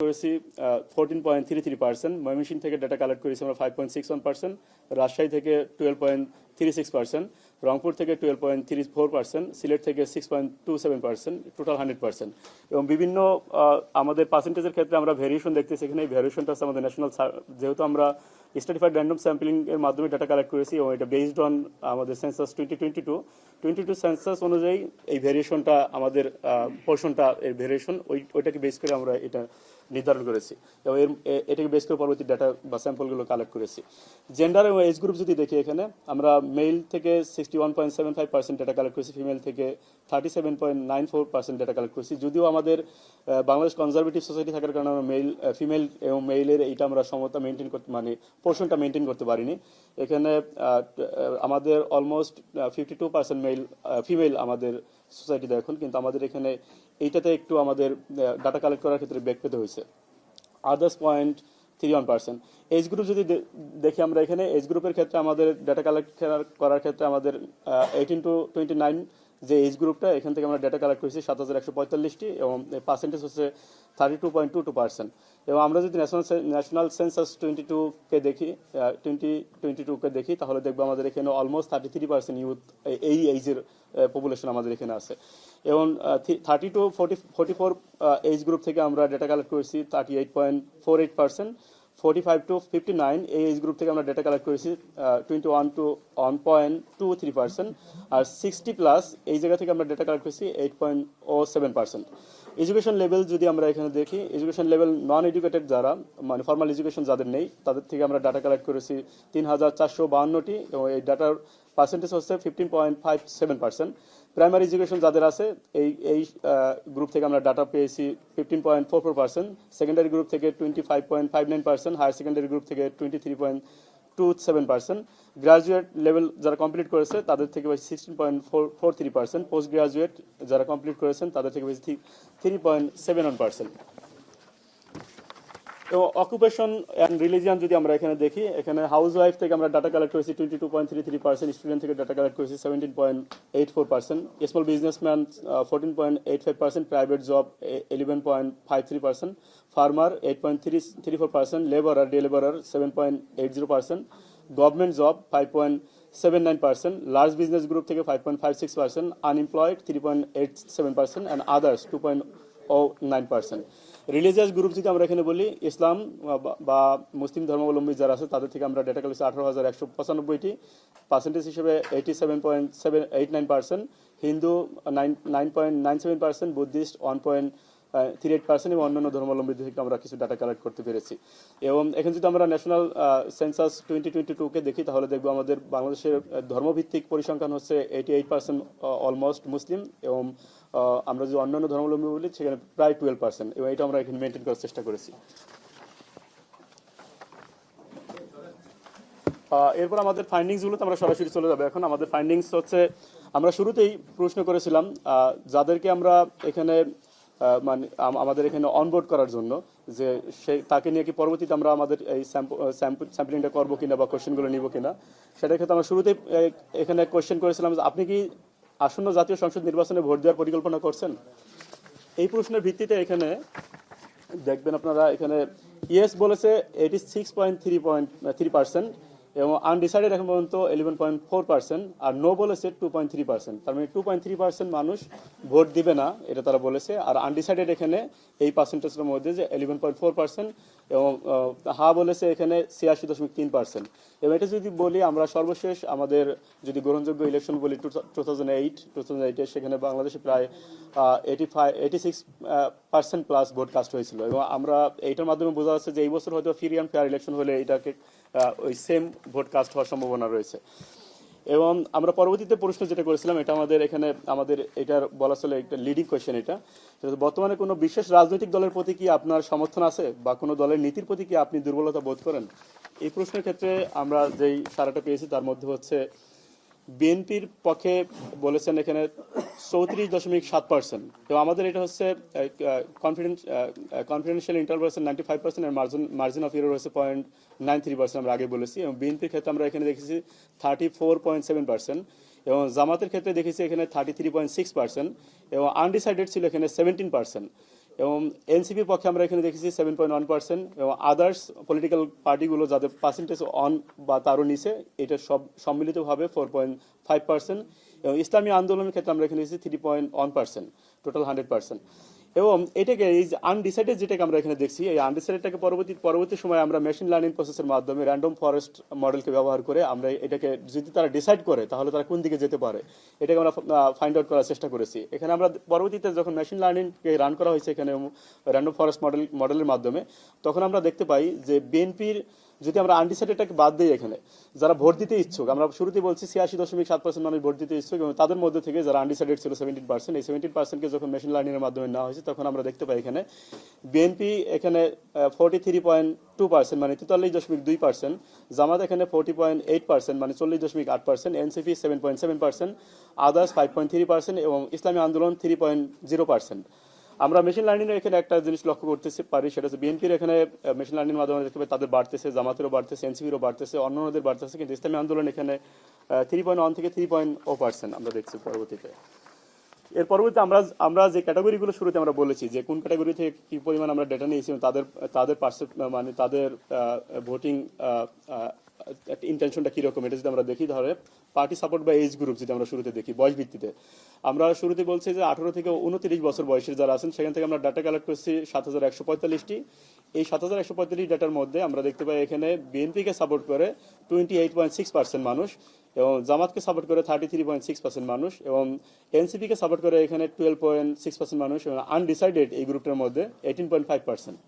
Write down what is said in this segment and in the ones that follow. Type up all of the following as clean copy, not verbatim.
করেছি 14.33%, ময়মনসিংহ থেকে data collect করেছি আমরা 5.61%, রাজশাহী থেকে 12.36%, রংপুর থেকে 12.34%, সিলেট থেকে 6.27%, টোটাল 100%। এবং বিভিন্ন আমাদের পার্সেন্টেজের ক্ষেত্রে আমরা ভেরিয়েশন দেখতেছি। এখানে এই ভেরিয়েশনটা আছে আমাদের ন্যাশনাল, যেহেতু আমরা স্ট্র্যাটিফাইড র্যান্ডম স্যাম্পলিং এর মাধ্যমে ডাটা কালেক্ট করেছি এবং এটা বেসড অন আমাদের সেন্সাস 2022 সেন্সাস অনুযায়ী এই ভেরিয়েশনটা আমাদের পোর্শনটা এর ভেরিয়েশন ওইটাকে বেস করে আমরা এটা নির্ধারণ করেছি এবং এটাকে বেস করে পরবর্তী ডাটা বা স্যাম্পলগুলো কালেক্ট করেছি। জেন্ডার এবং এজ গ্রুপ যদি দেখি, এখানে আমরা মেল থেকে 61.75% ডাটা কালেক্ট করেছি, ফিমেল থেকে 37.94% ডাটা কালেক্ট করেছি। যদিও আমাদের বাংলাদেশ কনজারভেটিভ সোসাইটি থাকার কারণে আমরা ফিমেল এবং মেইলের এইটা আমরা সমতা মেনটেন করতে, মানে পোর্শনটা মেনটেন করতে পারিনি। এখানে আমাদের অলমোস্ট 52% ফিমেল আমাদের সোসাইটিতে এখন, কিন্তু আমাদের এখানে এইটাতে একটু আমাদের ডাটা কালেক্ট করার ক্ষেত্রে ব্যাক পেতে হয়েছে। আদার্স 0.31%। এজ গ্রুপ যদি দেখি আমরা, এখানে এজ গ্রুপের ক্ষেত্রে আমাদের ডাটা কালেক্ট করার ক্ষেত্রে আমাদের 18 to 29 যে এজ গ্রুপটা, এখান থেকে আমরা ডাটা কালেক্ট করেছি 7145টি এবং পার্সেন্টেজ হচ্ছে 32.22%। এবং আমরা যদি ন্যাশনাল সেন্সাস 22-কে দেখি, 2022-কে দেখি, তাহলে দেখবো আমাদের এখানে অলমোস্ট 33% ইউথ এই এইজের পপুলেশন আমাদের এখানে আছে। এবং 30 to 44 এজ গ্রুপ থেকে আমরা ডাটা কালেক্ট করেছি 38.48%, 45 to 59 এই এজ গ্রুপ থেকে আমরা ডাটা কালেক্ট করেছি 21 to 1.23%, আর 60 প্লাস এই জায়গা থেকে আমরা ডাটা কালেক্ট করেছি 8.07%। এডুকেশন লেভেল যদি আমরা এখানে দেখি, এডুকেশন লেভেল নন এডুকেটেড যারা, মানে ফর্মাল এডুকেশন যাদের নেই, তাদের থেকে আমরা ডাটা কালেক্ট করেছি 3452টি এবং এই ডাটার পার্সেন্টেজ হচ্ছে 15.57%। প্রাইমারি এডুকেশন যাদের আছে এই গ্রুপ থেকে আমরা ডাটা পেয়েছি 15.44%, সেকেন্ডারি গ্রুপ থেকে 25.59%, হায়ার সেকেন্ডারি গ্রুপ থেকে 23.27%, গ্রাজুয়েট লেভেল যারা কমপ্লিট করেছে তাদের থেকে পেয়েছি 16.43%, পোস্ট গ্রাজুয়েট যারা কমপ্লিট করেছেন তাদের থেকে পেয়েছি 3.71%। এবং অকুপেশন অ্যান্ড রিলিজিয়ান যদি আমরা এখানে দেখি, এখানে হাউস ওয়াইফ থেকে আমরা ডাটা কালেক্ট করেছি 22.33%, স্টুডেন্ট থেকে ডাটা কালেক্ট করেছি 17.84%, small businessman 14.85%, private job 11.53%, farmer 8.34%, labourer day labourer 7.80%, government job 5.79%, large business group থেকে 5.56%, unemployed 3.87% and others 2.09%। Religious group যদি আমরা এখানে বলি, ইসলাম বা মুসলিম ধর্মাবলম্বী যারা আছে তাদের থেকে আমরা ডেটা কালেক্ট 18,195টি, পার্সেন্টেজ হিসেবে 87.89%, হিন্দু 9.97%, বুদ্ধিস্ট 1.38% এবং অন্যান্য ধর্মাবলম্বী থেকে আমরা কিছু ডাটা কালেক্ট করতে পেরেছি। এবং এখন যদি আমরা ন্যাশনাল সেন্সাস 2022-কে দেখি, তাহলে দেখবো আমাদের বাংলাদেশের ধর্মভিত্তিক পরিসংখ্যান হচ্ছে 88% অলমোস্ট মুসলিম, এবং আমরা যদি অন্যান্য ধর্মাবলম্বী বলি সেখানে প্রায় 12%, এবং এটা আমরা এখানে মেনটেন করার চেষ্টা করেছি। এরপর আমাদের ফাইন্ডিংসগুলোতে আমরা সরাসরি চলে যাবো। এখন আমাদের ফাইন্ডিংস হচ্ছে, আমরা শুরুতেই প্রশ্ন করেছিলাম যাদেরকে আমরা এখানে মানে আমাদের এখানে অনবোর্ড করার জন্য, যে তাকে নিয়ে কি পরবর্তীতে আমরা আমাদের এই স্যাম্পলিংটা করবো কিনা বা কোয়েশ্চেনগুলো নিব কিনা, সেটার ক্ষেত্রে আমরা শুরুতেই এখানে কোয়েশ্চেন করেছিলাম যে আপনি কি আসন্ন জাতীয় সংসদ নির্বাচনে ভোট দেওয়ার পরিকল্পনা করছেন। এই প্রশ্নের ভিত্তিতে এখানে দেখবেন আপনারা, এখানে ইয়েস বলেছে 86.3%, এবং আনডিসাইডেড এখন পর্যন্ত 11.4%, আর নো বলেছে 2.3%। তার মানে 2.3% মানুষ ভোট দিবে না, এটা তারা বলেছে। আর আনডিসাইডেড এখানে এই পার্সেন্টেজের মধ্যে যে 11.4%, এবং হা বলেছে এখানে 86.3%। এবং এটা যদি বলি, আমরা সর্বশেষ আমাদের যদি গ্রহণযোগ্য ইলেকশন বলি 2008 সেখানে বাংলাদেশে প্রায় 86% প্লাস ভোট কাস্ট হয়েছিল। এবং আমরা এইটার মাধ্যমে বোঝা যাচ্ছে যে এই বছর হয়তো ফ্রি অ্যান্ড ফেয়ার ইলেকশন হলে এটাকে ওই সেম ভোট কাস্ট হওয়ার সম্ভাবনা রয়েছে। এবং আমরা পরবর্তীতে প্রশ্ন যেটা করেছিলাম, এটা আমাদের এখানে আমাদের এটার বলা চলে একটা লিডিং কোয়েশ্চেন। এটা বর্তমানে কোনো বিশেষ রাজনৈতিক দলের প্রতি কি আপনার সমর্থন আছে, বা কোনো দলের নীতির প্রতি কি আপনি দুর্বলতা বোধ করেন। এই প্রশ্নের ক্ষেত্রে আমরা যেই সারাটা পেয়েছি তার মধ্যে হচ্ছে বিএনপির পক্ষে বলেছেন এখানে 34.7%, এবং আমাদের এটা হচ্ছে কনফিডেন্সিয়াল ইন্টারভাল 95%, এর মার্জিন অফ এরর হচ্ছে 0.93%, আমরা আগে বলেছি। এবং বিএনপির ক্ষেত্রে আমরা এখানে দেখেছি 34.7%, এবং জামাতের ক্ষেত্রে দেখেছি এখানে 33.6%, এবং আনডিসাইডেড ছিল এখানে 17%। এবং এনসিপির পক্ষে আমরা এখানে দেখেছি 7.1%, এবং আদার্স পলিটিক্যাল পার্টিগুলো যাদের পার্সেন্টেজ অন বা তারও নিচে, এটা সব সম্মিলিতভাবে 4.5%, এবং ইসলামী আন্দোলনের ক্ষেত্রে আমরা এখানে দেখেছি 3.1%, টোটাল 100%। এবং এটাকে এই যে আনডিসাইডেড যেটাকে আমরা এখানে দেখছি, এই আনডিসাইডেডটাকে পরবর্তী সময় আমরা মেশিন লার্নিং প্রসেসের মাধ্যমে র্যান্ডম ফরেস্ট মডেলকে ব্যবহার করে আমরা এটাকে যদি তারা ডিসাইড করে তাহলে তারা কোন দিকে যেতে পারে এটাকে আমরা ফাইন্ড আউট করার চেষ্টা করেছি। এখানে আমরা পরবর্তীতে যখন মেশিন লার্নিংকে রান করা হয়েছে এখানে র্যান্ডম ফরেস্ট মডেলের মাধ্যমে, তখন আমরা দেখতে পাই যে বিএনপির যদি আমরা আনডিসাইডেডটাকে বাদ দিই, এখানে যারা ভোট দিতে ইচ্ছুক, আমরা শুরুতেই বলছি 86.7% মানুষ ভোট দিতে ইচ্ছুক, এবং তাদের মধ্যে থেকে যারা আনডিসাইডেড ছিল 17%, এই 17%কে যখন মেশিন লার্নিং এর মাধ্যমে নেওয়া হয়েছে তখন আমরা দেখতে পাই এখানে বিএনপি এখানে 43.2% মানে 43.2%, জামাত এখানে 40.8% মানে 40.8%, এনসিপি 7.7%, আদার্স 5.3%, এবং ইসলামী আন্দোলন 3.0%। আমরা মেশিন লার্নিং এর এখানে একটা জিনিস লক্ষ্য করতে পারি, সেটা হচ্ছে বিএনপির এখানে মেশিন লার্নিং এর মাধ্যমে দেখতে পাই তাদের বাড়তেছে, জামাতেরও বাড়তেছে, এনসিপিরও বাড়তেছে, অন্যান্যদের বাড়তেছে, কিন্তু ইসলামী আন্দোলন এখানে 3.1 থেকে 3.0% আমরা দেখছি পরবর্তীতে। এর পরবর্তীতে আমরা যে ক্যাটাগরিগুলো শুরুতে আমরা বলেছি যে কোন ক্যাটাগরি থেকে কি পরিমাণ আমরা ডেটা নিয়েছি, তাদের মানে তাদের ভোটিং ইন্টেনশনটা কিরকম, এটা যদি আমরা দেখি, তাহলে পার্টি সাপোর্ট বা এজ গ্রুপ যদি আমরা শুরুতে দেখি বয়স ভিত্তিতে, আমরা শুরুতে বলছি যে 18 থেকে 29 বছর বয়সের যারা আছেন সেখান থেকে আমরা ডাটা কালেক্ট করছি 7145টি। এই 7145 ডাটার মধ্যে আমরা দেখতে পাই এখানে বিএনপিকে সাপোর্ট করে 28.6% মানুষ, এবং জামাতকে সাপোর্ট করে 33.6% মানুষ, এবং এনসিপিকে সাপোর্ট করে এখানে 12.6% মানুষ, এবং আনডিসাইডেড এই গ্রুপটার মধ্যে 18.5%।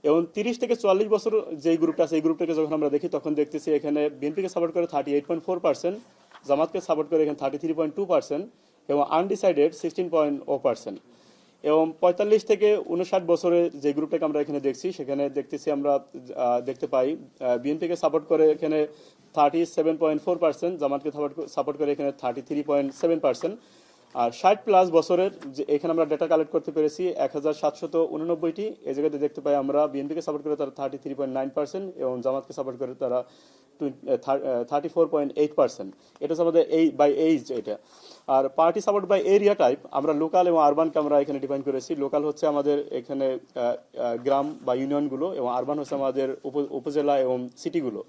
এবং 30 থেকে 44 বছর যে গ্রুপটা আছে এই গ্রুপটাকে যখন আমরা দেখি তখন দেখতেছি এখানে বিএনপিকে সাপোর্ট করে 38.4%, জামাতকে সাপোর্ট করে এখানে 33.2%, এবং আনডিসাইডেড 16.0%। এবং 45 থেকে 59 বছরের যে গ্রুপটাকে আমরা এখানে দেখছি সেখানে আমরা দেখতে পাই বিএনপিকে সাপোর্ট করে এখানে 37.4%, জামাতকে সাপোর্ট করে এখানে 33.7%। আর 60+ বছরের যে এখানে আমরা ডেটা কালেক্ট করতে পেরেছি 1789টি। এই জায়গাতে দেখতে পাই আমরা বিএনপিকে সাপোর্ট করে তারা 33.9%, এবং জামাতকে সাপোর্ট করে তারা 34.8%। এটা হচ্ছে আমাদের এই বাই এইজ এটা। আর party support by area type আমরা লোকাল এবং আরবানকে আমরা এখানে ডিফাইন করেছি। লোকাল হচ্ছে আমাদের এখানে গ্রাম বা ইউনিয়নগুলো, এবং আরবান হচ্ছে আমাদের উপজেলা এবং সিটিগুলো।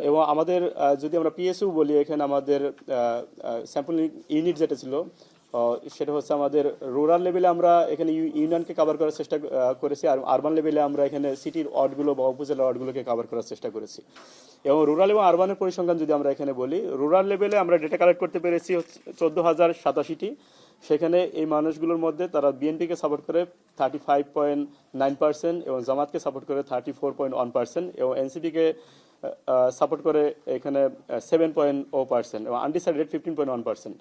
এবং আমাদের যদি আমরা পিএসইউ বলি, এখানে আমাদের স্যাম্পল ইউনিট যেটা ছিল সেটা হচ্ছে আমাদের রুরাল লেভেলে আমরা এখানে ইউনিয়নকে কভার করার চেষ্টা করেছি, আর আরবান লেভেলে আমরা এখানে সিটির ওয়ার্ডগুলো বা উপজেলা ওয়ার্ডগুলোকে কভার করার চেষ্টা করেছি। এবং রুরাল এবং আরবানের পরিসংখ্যান যদি আমরা এখানে বলি, রুরাল লেভেলে আমরা ডেটা কালেক্ট করতে পেরেছি 14,087টি। সেখানে এই মানুষগুলোর মধ্যে তারা বিএনপিকে সাপোর্ট করে 35.9%, এবং জামাতকে সাপোর্ট করে 34.1%, এবং এনসিপিকে সাপোর্ট করে এখানে 7.0%, এবং আনডিসাইডেড 15.1%।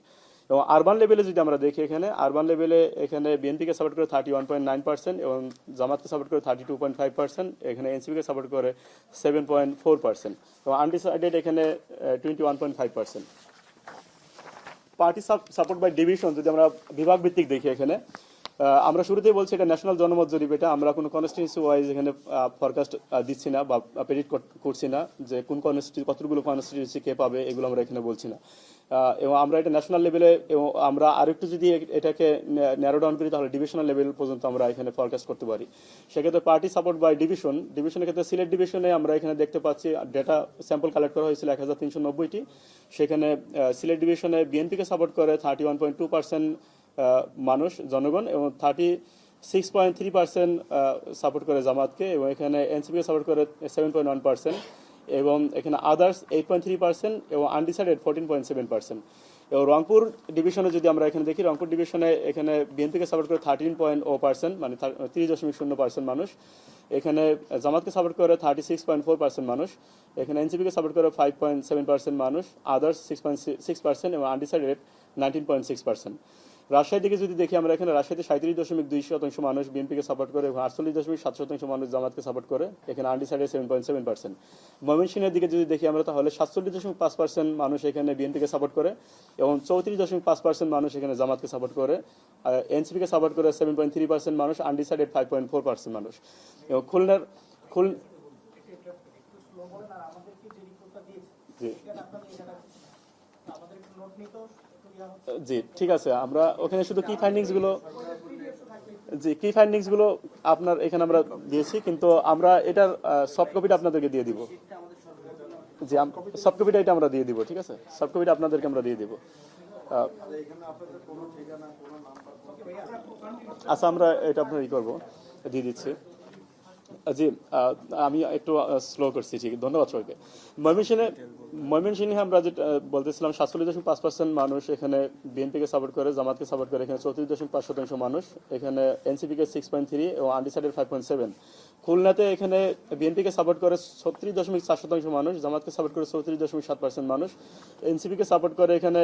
এবং আরবান লেভেলে যদি আমরা দেখি, এখানে আরবান লেভেলে এখানে বিএনপিকে সাপোর্ট করে 31.9%, এবং জামাতকে সাপোর্ট করে 32.5%, এখানে এনসিপিকে সাপোর্ট করে 7.4%, এবং আনডিসাইডেড এখানে 21.5%। পার্টি সাপোর্ট বাই ডিভিশন যদি আমরা বিভাগ ভিত্তিক দেখি, এখানে আমরা শুরুতেই বলছি এটা ন্যাশনাল জনমত জরিপ, এটা আমরা কোনো কনস্টিটিউন্সি ওয়াইজ এখানে ফরকাস্ট দিচ্ছি না বা প্রেডিক্ট করছি না যে কোন কতগুলো কনস্টিটিউন্সি কে পাবে, এগুলো আমরা এখানে বলছি না। এবং আমরা এটা ন্যাশনাল লেভেলে, এবং আমরা আরেকটু যদি এটাকে ন্যারো ডাউন করি তাহলে ডিভিশনাল লেভেল পর্যন্ত আমরা এখানে ফরকাস্ট করতে পারি। সেক্ষেত্রে পার্টি সাপোর্ট বাই ডিভিশনের ক্ষেত্রে সিলেট ডিভিশনে আমরা এখানে দেখতে পাচ্ছি ডেটা স্যাম্পল কালেক্ট করা হয়েছিল 1390টি। সেখানে সিলেট ডিভিশনে বিএনপিকে সাপোর্ট করে 31.2% মানুষ জনগণ, এবং 36.3% সাপোর্ট করে জামাতকে, এবং এখানে এনসিপিকে সাপোর্ট করে 7.1%, এবং এখানে আদার্স 8.3%, এবং আনডিসাইডেড 14.7%। এবং রংপুর ডিভিশনে যদি আমরা এখানে দেখি, রংপুর ডিভিশনে এখানে বিএনপিকে সাপোর্ট করে 13.0% মানে 30.0% মানুষ, এখানে জামাতকে সাপোর্ট করে 36.4% মানুষ, এখানে এনসিপিকে সাপোর্ট করে 5.7% মানুষ, আদার্স 6.6%, এবং আনডিসাইডেড 19.6%। রাজশাহী দিকে যদি দেখি আমরা, এখানে রাজশাহীতে 37.2% মানুষ বিএনপিকে সাপোর্ট করে, এবং 48.7% মানুষ জামাতকে সাপোর্ট করে, এখানে আনডিসাইডেড 7.7%। ময়মনসিংহের দিকে যদি দেখি আমরা, তাহলে 47.5% মানুষ এখানে বিএনপিকে সাপোর্ট করে, এবং 34.5% মানুষ এখানে জামাতকে সাপোর্ট করে, এনসিপিকে সাপোর্ট করে 7.3% মানুষ, আনডিসাইডেড 5.4% মানুষ। এবং খুলনার জি জি ঠিক আছে, আমরা ওখানে শুধু কি ফাইন্ডিংস গুলো, জি কি ফাইন্ডিংস গুলো আপনার এখানে আমরা দিয়েছি, কিন্তু আমরা এটার সফট কপিটা আপনাদেরকে দিয়ে দিব। জি সফট কপিটা এটা আমরা দিয়ে দিব, ঠিক আছে, সফট কপিটা আপনাদেরকে আমরা দিয়ে দিব। আচ্ছা আমরা এটা আপনার ই করবো, দিয়ে দিচ্ছি। জি আমি একটু স্লো করছি, ঠিক, ধন্যবাদ সবাইকে। ময়মনসিংহে আমরা যেটা বলতেছিলাম 47.5% মানুষ এখানে বিএনপিকে সাপোর্ট করে, জামাতকে সাপোর্ট করে এখানে 34.5% মানুষ, এখানে এনসিপিকে 6.3 এবং আনডিসাইডেড 5.7। খুলনাতে এখানে বিএনপিকে সাপোর্ট করে 36.4% মানুষ, জামাতকে সাপোর্ট করে 34.7% মানুষ, এনসিপিকে সাপোর্ট করে এখানে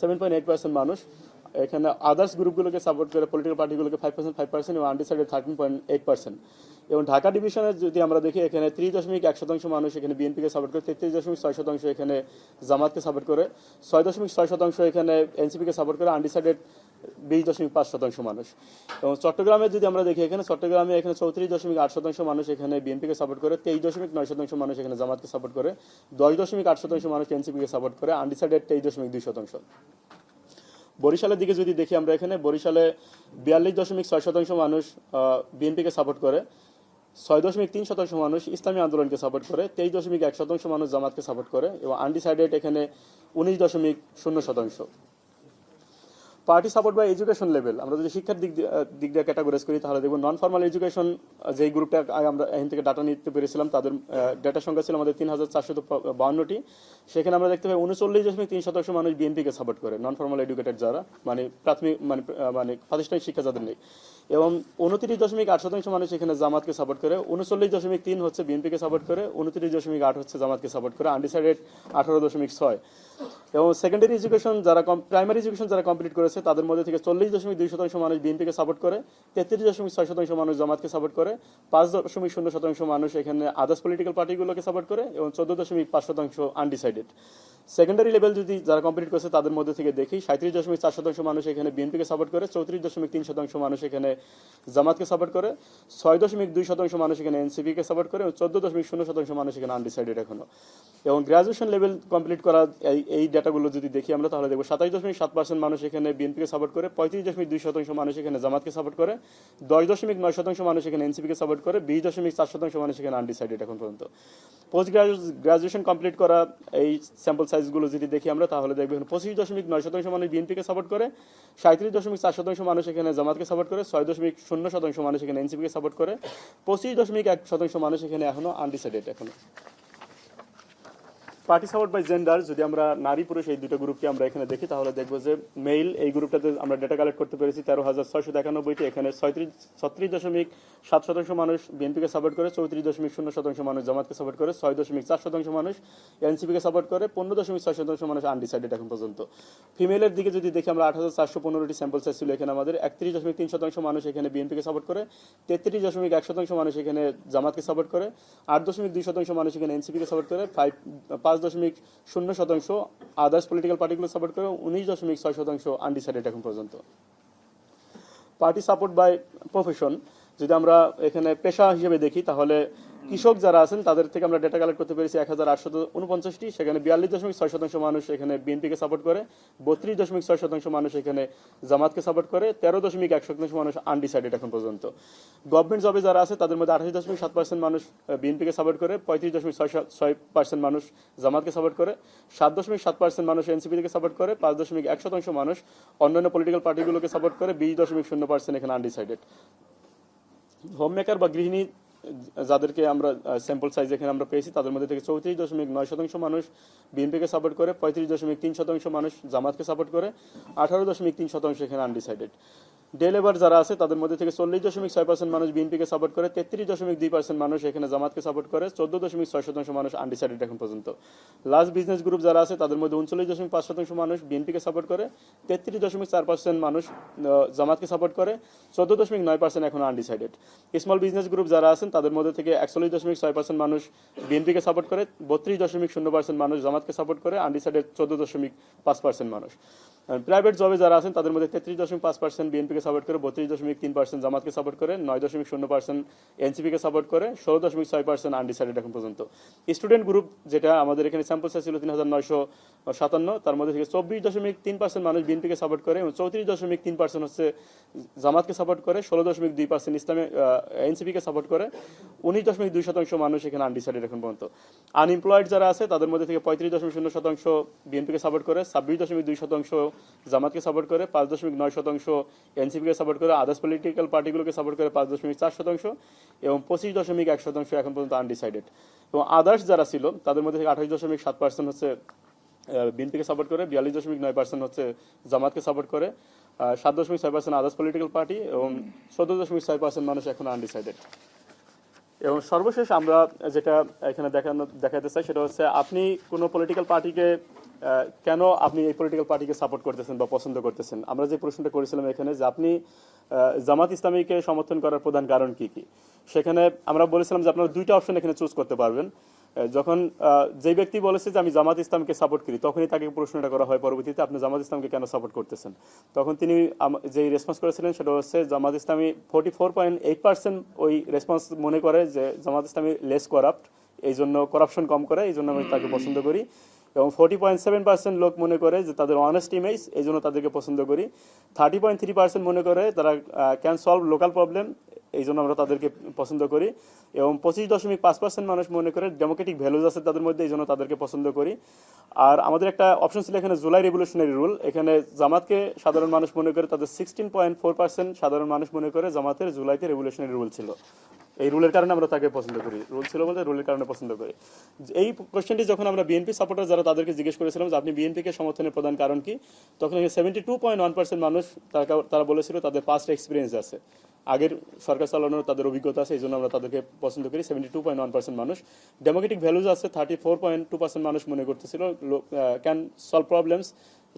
7.8% মানুষ, এখানে আদার্স গ্রুপগুলোকে সাপোর্ট করে পলিটিক্যাল পার্টিগুলোকে 5% এবং আনডিসাইডেড 13.8%। এবং ঢাকা ডিভিশনে যদি আমরা দেখি এখানে 30.1% মানুষ এখানে বিএনপিকে সাপোর্ট করে, 33.6% এখানে জামাতকে সাপোর্ট করে, 6.6% এখানে এনসিপিকে সাপোর্ট করে, আনডিসাইডেড 20.5% মানুষ। এবং চট্টগ্রামে যদি আমরা দেখি এখানে চট্টগ্রামে এখানে 34.8% মানুষ এখানে বিএনপিকে সাপোর্ট করে, 23.9% মানুষ এখানে জামাতকে সাপোর্ট করে, 10.8% মানুষ এনসিপিকে সাপোর্ট করে, আনডিসাইডেড 23.2%। বরিশালের দিকে যদি দেখি আমরা এখানে বরিশালে 42.6% মানুষ বিএনপিকে সাপোর্ট করে, 6.3% মানুষ ইসলামী আন্দোলনকে সাপোর্ট করে, 23.1% মানুষ জামাতকে সাপোর্ট করে এবং আনডিসাইডেড এখানে 19.0%। Party support by education level আমরা যদি শিক্ষার দিক দিয়ে ক্যাটাগরাইজ করি তাহলে দেখব নন ফর্মাল এডুকেশন যেই গ্রুপটা আমরা এখান থেকে ডাটা নিতে পেরেছিলাম তাদের ডাটা সংখ্যা ছিল আমাদের 3,452টি। সেখানে আমরা দেখতে পাই 39.3% মানুষ বিএনপিকে সাপোর্ট করে, নন ফর্মাল এডুকেটেড যারা, মানে প্রাথমিক মানে প্রাতিষ্ঠানিক শিক্ষা যাদের নেই। এবং 29.8% মানুষ এখানে জামাতকে সাপোর্ট করে, 39.3 হচ্ছে বিএনপিকে সাপোর্ট করে, 29.8 হচ্ছে জামাতকে সাপোর্ট করে, আনডিসাইডেড 18.6। এবং সেকেন্ডারি এডুকেশন যারা প্রাইমারি এডুকেশন যারা কমপ্লিট করেছে তাদের মধ্যে থেকে 40.2% মানুষ বিএনপিকে সাপোর্ট করে, 33.6% মানুষ জামাতকে সাপোর্ট করে, 5.0% মানুষ এখানে আদার্স পলিটিক্যাল পার্টিগুলোকে সাপোর্ট করে এবং 14.5% আনডিসাইডেড। সেকেন্ডারি লেভেল যদি যারা কমপ্লিট করেছে তাদের মধ্যে থেকে দেখি 37.4% মানুষ এখানে বিএনপিকে সাপোর্ট করে, 34.3% মানুষ এখানে জামাতকে সাপোর্ট করে, 6.2% মানুষ এখানে এনসিপিকে সাপোর্ট করে এবং 14.0% মানুষ এখানে আনডিসাইডেড এখনো। এবং গ্রাজুয়েশন লেভেল কমপ্লিট করা এই ডাটাগুলো যদি দেখি আমরা তাহলে দেখবো 27.7% মানুষ এখানে বিএনপিকে সাপোর্ট করে, 35.2% মানুষ এখানে জামাতকে সাপোর্ট করে, 10.9% মানুষ এখানে এনসিপিকে সাপোর্ট করে, 20.4% মানুষ এখানে আনডিসাইডেড এখন পর্যন্ত। পোস্ট গ্রাজুয়েশন কমপ্লিট করা এই স্যাম্পল সাইজগুলো যদি দেখি আমরা তাহলে দেখবো 25.9% মানুষ বিএনপিকে সাপোর্ট করে, 37.4% মানুষ এখানে জামাতকে সাপোর্ট করে, 6.0% মানুষ এখানে এনসিপিকে সাপোর্ট করে, 25.1% মানুষ এখানে এখনো আনডিসাইডেড এখনো। পার্টি সাপোর্ট বাই জেন্ডার যদি আমরা নারী পুরুষ এই দুটো গ্রুপকে আমরা এখানে দেখি তাহলে দেখবো যে মেল এই গ্রুপটাতে আমরা ডেটা কালেক্ট করতে পেরেছি 13,691টি। এখানে 36.7% মানুষ বিএনপিকে সাপোর্ট করে, 34.0% মানুষ জামাতকে সাপোর্ট করে, 6.4% মানুষ এনসিপিকে সাপোর্ট করে, 15.6% মানুষ আনডিসাইডেড এখন পর্যন্ত। ফিমেলের দিকে যদি দেখি আমরা 8,415টি স্যাম্পল সাইজ ছিল এখানে আমাদের, 31.3% মানুষ এখানে বিএনপিকে সাপোর্ট করে, 33.1% মানুষ এখানে জামাতকে সাপোর্ট করে, 8.2% মানুষ এখানে এনসিপিকে সাপোর্ট করে, 5.0% আদার্স পলিটিক্যাল পার্টিগুলো সাপোর্ট করে, 19.6% আনডিসাইডেড এখন পর্যন্ত। পার্টি সাপোর্ট বাই প্রফেশন যদি আমরা এখানে পেশা হিসেবে দেখি তাহলে কৃষক যারা আছেন তাদের থেকে আমরা ডেটা কালেক্ট করতে পেরেছি 1,849টি। সেখানে 42.6% মানুষ এখানে বিএনপিকে সাপোর্ট করে, 32.6% মানুষ এখানে জামাতকে সাপোর্ট করে, 13.1% মানুষ আনডিসাইডেড এখন পর্যন্ত। গভর্নমেন্ট জবে যারা আছে তাদের মধ্যে 28.7% মানুষ বিএনপিকে সাপোর্ট করে, 35.6% মানুষ জামাতকে সাপোর্ট করে, 7.7% মানুষ এনসিপি থেকে সাপোর্ট করে, 5.1% মানুষ অন্যান্য পলিটিক্যাল পার্টিগুলোকে সাপোর্ট করে, 20.0% এখানে আনডিসাইডেড। হোম মেকার বা গৃহিণী যাদেরকে আমরা স্যাম্পল সাইজ এখানে আমরা পেয়েছি তাদের মধ্যে থেকে 34.9% মানুষ বিএনপিকে সাপোর্ট করে, 35.3% মানুষ জামাতকে সাপোর্ট করে, 18.3% এখানে আনডিসাইডেড। ডে লেবার যারা আছে তাদের মধ্যে থেকে 40.6% মানুষ বিএনপিকে সাপোর্ট করে, 33.2% মানুষ এখানে জামাতকে সাপোর্ট করে, 14.6% মানুষ আনডিসাইডেড এখন পর্যন্ত। লার্জ বিজনেস গ্রুপ যারা আছে তাদের মধ্যে 39.5% মানুষ বিএনপিকে সাপোর্ট করে, 33.4% মানুষ জামাতকে সাপোর্ট করে, 14.9% এখন আনডিসাইডেড। স্মল বিজনেস গ্রুপ যারা আছেন তাদের মধ্যে থেকে 41.6% মানুষ বিএনপিকে সাপোর্ট করে, 32.0% মানুষ জামাতকে সাপোর্ট করে, আনডিসাইডেড 14.5% মানুষ। প্রাইভেট জবে যারা আছেন তাদের মধ্যে 33.5% বিএনপিকে সাপোর্ট করে, 32.3% জামাতকে সাপোর্ট করে, 9.0% এনসিপিকে সাপোর্ট করে, 16.6% আনডিসাইডেড এখন পর্যন্ত। স্টুডেন্ট গ্রুপ যেটা আমাদের এখানে স্যাম্পল সাইজ ছিল 3,957, তার মধ্যে থেকে 24.3% মানুষ বিএনপিকে সাপোর্ট করে এবং 34.3% হচ্ছে জামাতকে সাপোর্ট করে, 16.2% ইসলামী এনসিপিকে সাপোর্ট করে, 19.2% মানুষ এখানে আনডিসাইডেড এখন পর্যন্ত। আনএমপ্লয়েড যারা আছে তাদের মধ্যে থেকে 35.0% বিএনপিকে সাপোর্ট করে, 26.2% জামাতকে সাপোর্ট করে, 5.9% এনসিপিকে সাপোর্ট করে, আদার্স পলিটিক্যাল পার্টিগুলোকে সাপোর্ট করে 5.4% এবং 25.1% এখন পর্যন্ত আনডিসাইডেড। এবং আদার্স যারা ছিল তাদের মধ্যে থেকে 28.7% হচ্ছে বিএনপিকে সাপোর্ট করে, 42.9% হচ্ছে জামাতকে সাপোর্ট করে, 7.6% আদার্স পলিটিক্যাল পার্টি এবং 14.6% মানুষ এখন আনডিসাইডেড। এবং সর্বশেষ আমরা যেটা এখানে দেখাতে চাই সেটা হচ্ছে আপনি কোনো পলিটিক্যাল পার্টিকে কেন আপনি এই পলিটিক্যাল পার্টিকে সাপোর্ট করতেছেন বা পছন্দ করতেছেন। আমরা যে প্রশ্নটা করেছিলাম এখানে যে আপনি জামাত ইসলামীকে সমর্থন করার প্রধান কারণ কি কি, সেখানে আমরা বলেছিলাম যে আপনারা দুইটা অপশন এখানে চুজ করতে পারবেন। যখন যে ব্যক্তি বলেছে যে আমি জামাত ইসলামকে সাপোর্ট করি তখনই তাকে প্রশ্নটা করা হয় পরবর্তীতে আপনি জামাত ইসলামকে কেন সাপোর্ট করতেছেন। তখন তিনি যে রেসপন্স করেছিলেন সেটা হচ্ছে জামাত ইসলামী 44.8% ওই রেসপন্স মনে করে যে জামাত ইসলামী লেস করাপ্ট, এই জন্য করাপশন কম করে, এই জন্য আমি তাকে পছন্দ করি। এবং 40.7% লোক মনে করে যে তাদের অনেস্ট ইমেজ, এই জন্য তাদেরকে পছন্দ করি। 30.3% মনে করে তারা ক্যান সলভ লোকাল প্রবলেম, এই জন্য আমরা তাদেরকে পছন্দ করি। এবং 25.5% মানুষ মনে করে ডেমোক্রেটিক ভ্যালুজ আছে তাদের মধ্যে, এই জন্য তাদেরকে পছন্দ করি। আর আমাদের একটা অপশন ছিল এখানে জুলাই রেভলিউশনারি রুল, এখানে জামাতকে সাধারণ মানুষ মনে করে তাদের 16.4% সাধারণ মানুষ মনে করে জামাতের জুলাইতে রেভলিউশনারি রুল ছিল, এই রুলের কারণে আমরা তাকে পছন্দ করি। রুল ছিল বলতে রুলের কারণে পছন্দ করি। এই কোশ্চেনটি যখন আমরা বিএনপি সাপোর্টার যারা তাদেরকে জিজ্ঞেস করেছিলাম যে আপনি বিএনপিকে সমর্থনের প্রধান কারণ কি, তখন 72.1% মানুষ তারা বলেছিল তাদের পাস্ট এক্সপিরিয়েন্স আছে, আগের সরকার চালানোর তাদের অভিজ্ঞতা আছে, এই জন্য আমরা তাদেরকে পছন্দ করি। 72.1% মানুষ। ডেমোক্রেটিক ভ্যালুজ আছে 34.2% মানুষ মনে করতেছিল, ক্যান সলভ প্রবলেমস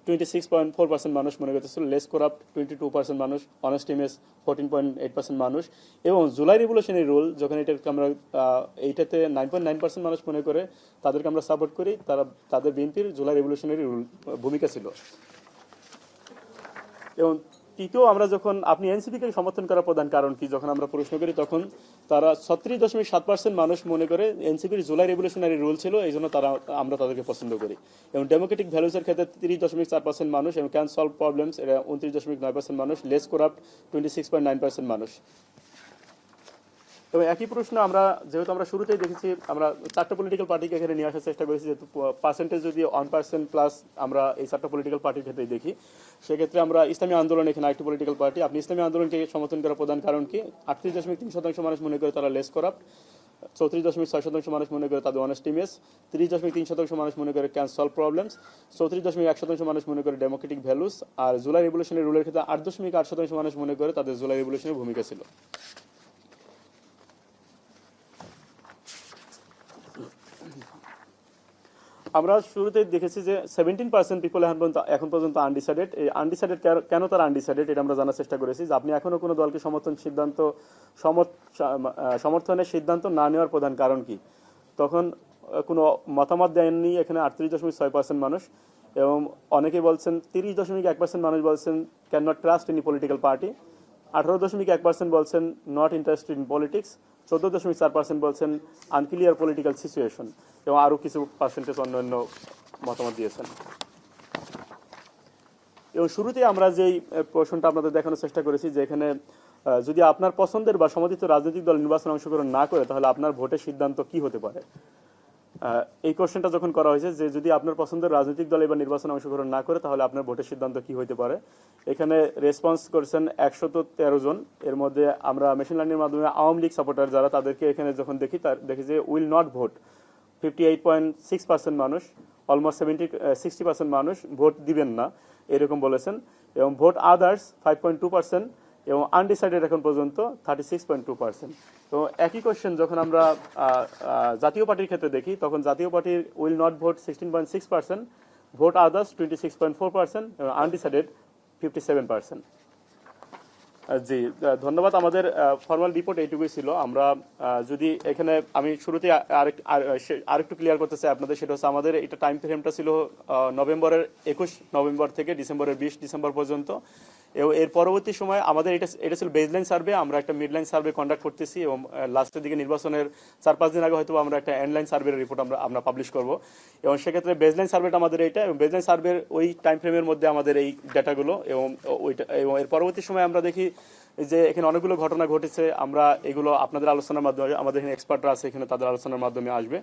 26.4% মানুষ মনে করতেছিল, লেস করাপ্ট 22% মানুষ, অনেস্ট ইমেজ 14.8% মানুষ। এবং জুলাই রেভলিউশনারি রুল যখন এইটাতে 9.9% মানুষ মনে করে তাদেরকে আমরা সাপোর্ট করি, তাদের বিএনপির জুলাই রেভলিউশনারি রুল ভূমিকা ছিল। এবং তৃতীয়, আমরা যখন আপনি এনসিপিকে সমর্থন করার প্রধান কারণ কি যখন আমরা প্রশ্ন করি তখন তারা 36.7% মানুষ মনে করে এনসিপির জুলাই রেভলিউশনারি রুল ছিল, এই জন্য আমরা তাদেরকে পছন্দ করি। এবং ডেমোক্রেটিক ভ্যালুসের ক্ষেত্রে 30.4% মানুষ এবং ক্যান সলভ প্রবলেমস এরা 29.9% মানুষ, লেস করাপ্ট 26.9% মানুষ। তবে একই প্রশ্ন আমরা যেহেতু আমরা শুরুতেই দেখেছি, আমরা চারটা পলিটিক্যাল পার্টিকে এখানে নিয়ে আসার চেষ্টা করেছি, যেহেতু পার্সেন্টেজ যদি 1% প্লাস আমরা এই চারটা পলিটিক্যাল পার্টির ক্ষেত্রে দেখি, সেক্ষেত্রে আমরা ইসলামী আন্দোলন এখানে একটি পলিটিক্যাল পার্টি। আপনি ইসলামী আন্দোলনকে সমর্থন করার প্রধান কারণ কি? 38.3% মানুষ মনে করে তারা লেস করাপ্ট, 34.6% মানুষ মনে করে তাদের অনেস্ট ইমেজ, 30.3% মানুষ মনে করে ক্যান সলভ প্রবলেমস, 34.1% মানুষ মনে করে ডেমোক্রেটিক ভ্যালুস, আর জুলাই রেভলিউশনারি রুলের ক্ষেত্রে 8.8% মানুষ মনে করে তাদের জুলাই রেভলিউশনের ভূমিকা ছিল। আমরা শুরুতে দেখেছি যে 17% পিপল এখন পর্যন্ত আনডিসাইডেড। এই আনডিসাইডেড কেন তারা আনডিসাইডেড এটা আমরা জানার চেষ্টা করেছি যে আপনি এখনো কোনো দলকে সমর্থনের সিদ্ধান্ত না নেওয়ার প্রধান কারণ কি, তখন কোনো মতামত দেননি এখানে 38.6% মানুষ। এবং অনেকে বলছেন 30.1% মানুষ বলছেন can not trust any political party, 18.1% বলছেন নট ইন্টারেস্টেড ইন পলিটিক্স, 14.4% বলছেন আনক্লিয়ার পলিটিক্যাল সিচুয়েশন, এবং আরও কিছু পার্সেন্টেজ অন্যান্য মতামত দিয়েছেন। এবং শুরুতে আমরা যেই প্রশ্নটা আপনাদের দেখানোর চেষ্টা করেছি যে এখানে যদি আপনার পছন্দের বা সমর্থিত রাজনৈতিক দল নির্বাচনে অংশগ্রহণ না করে তাহলে আপনার ভোটের সিদ্ধান্ত কি হতে পারে, এই কোশ্চেনটা যখন করা হয়েছে যে যদি আপনার পছন্দের রাজনৈতিক দল এবার নির্বাচনে অংশগ্রহণ না করে তাহলে আপনার ভোটের সিদ্ধান্ত কি হতে পারে, এখানে রেসপন্স করেছেন 113 জন। এর মধ্যে আমরা মেশিন লার্নিংয়ের মাধ্যমে আওয়ামী লীগ সাপোর্টার যারা তাদেরকে এখানে যখন দেখি যে উইল নট ভোট 58.6% মানুষ, অলমোস্ট 60% মানুষ ভোট দিবেন না এরকম বলেছেন। এবং ভোট আদার্স 5.2% এবং আনডিসাইডেড এখন পর্যন্ত 36.2%। তো একই কোশ্চেন যখন আমরা জাতীয় পার্টির ক্ষেত্রে দেখি তখন জাতীয় পার্টির will not vote 16.6%, vote others 26.4% এবং আনডিসাইডেড 57%। জি, ধন্যবাদ। আমাদের ফর্মাল রিপোর্ট এইটুকুই ছিল। আমরা যদি এখানে আমি শুরুতে আরেকটু ক্লিয়ার করতে চাই আপনাদের, সেটা হচ্ছে আমাদের এটা টাইম ফ্রেমটা ছিল নভেম্বরের 21 নভেম্বর থেকে ডিসেম্বরের 20 ডিসেম্বর পর্যন্ত। এবং এর পরবর্তী সময় আমাদের এটা ছিল বেসলাইন সার্ভে, আমরা একটা মিডলাইন সার্ভে কন্ডাক্ট করতেছি এবং লাস্টের দিকে নির্বাচনের 4-5 দিন আগে হয়তো আমরা একটা এন্ডলাইন সার্ভের রিপোর্ট আমরা পাবলিশ করব। এবং সেক্ষেত্রে বেসলাইন সার্ভেটা আমাদের এইটা, এবং বেসলাইন সার্ভের ওই টাইম ফ্রেমের মধ্যে আমাদের এই ডাটাগুলো, এবং ওইটা এবং এর পরবর্তী সময় আমরা দেখি যে এখানে অনেকগুলো ঘটনা ঘটেছে। আমরা এগুলো আপনাদের আলোচনার মাধ্যমে, আমাদের এখানে এক্সপার্টরা আছে এখানে, তাদের আলোচনার মাধ্যমে আসবে।